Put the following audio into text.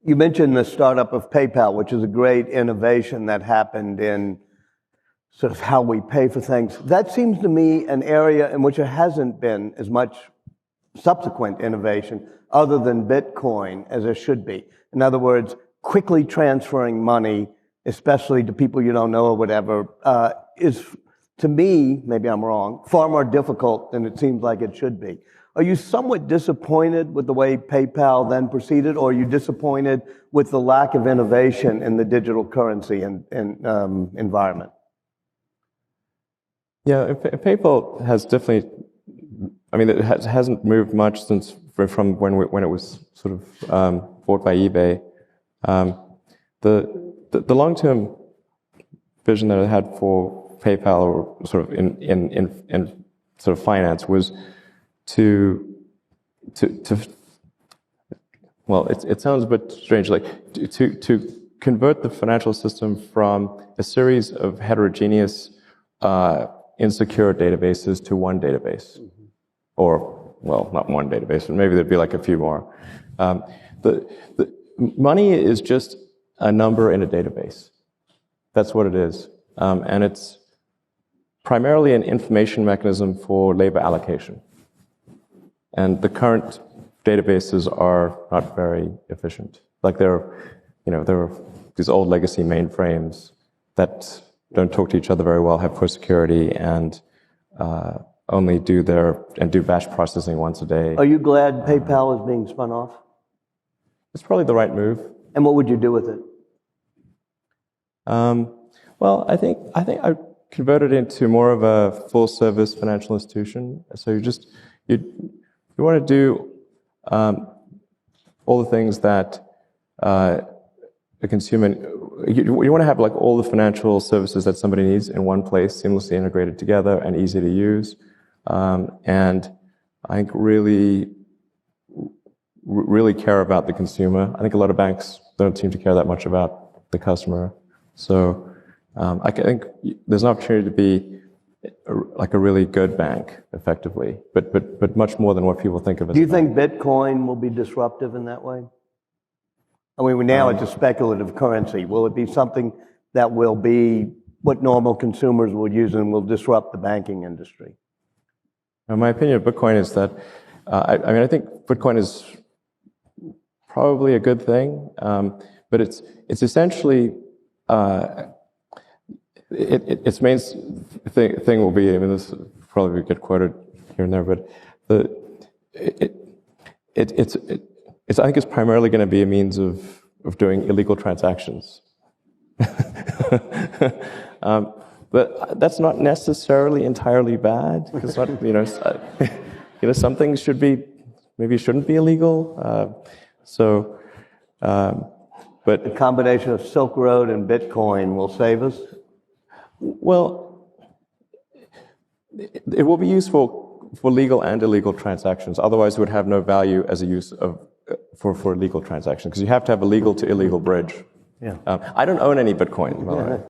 You mentioned the startup of PayPal, which is a great innovation that happened in sort of how we pay for things. That seems to me an area in which there hasn't been as much subsequent innovation other than Bitcoin as there should be. In other words, quickly transferring money, especially to people you don't know or whatever, is, to me, maybe I'm wrong, far more difficult than it seems like it should be. Are you somewhat disappointed with the way PayPal then proceeded, or are you disappointed with the lack of innovation in the digital currency environment? Yeah, PayPal has definitely, I mean, it hasn't moved much since from when it was sort of bought by eBay. The long-term vision that I had for PayPal, or sort of in sort of finance, was to well, it sounds a bit strange, like to convert the financial system from a series of heterogeneous, insecure databases to one database, or, well, not one database, but maybe there'd be like a few more. The money is just a number in a database. That's what it is, and it's primarily an information mechanism for labor allocation. And the current databases are not very efficient. Like there are these old legacy mainframes that don't talk to each other very well, have poor security, and only do batch processing once a day. Are you glad PayPal is being spun off? It's probably the right move. And what would you do with it? Well, I think I converted it into more of a full-service financial institution. So you want to do all the things that a consumer. You want to have like all the financial services that somebody needs in one place, seamlessly integrated together and easy to use. And I think really care about the consumer. I think a lot of banks don't seem to care that much about the customer. So I think there's an opportunity to be like a really good bank, effectively, but much more than what people think of as. Do you think Bitcoin will be disruptive in that way? I mean, now it's a speculative currency. Will it be something that will be what normal consumers will use and will disrupt the banking industry? My opinion of Bitcoin is that, I think Bitcoin is probably a good thing, but it's essentially, its main thing will be, I mean, this will probably get quoted here and there, but I think it's primarily going to be a means of doing illegal transactions. But that's not necessarily entirely bad, because some things shouldn't be illegal. But the combination of Silk Road and Bitcoin will save us? Well, it will be useful for legal and illegal transactions. Otherwise, it would have no value as a use for a legal transaction, because you have to have a legal to illegal bridge. Yeah. I don't own any Bitcoin, by the way.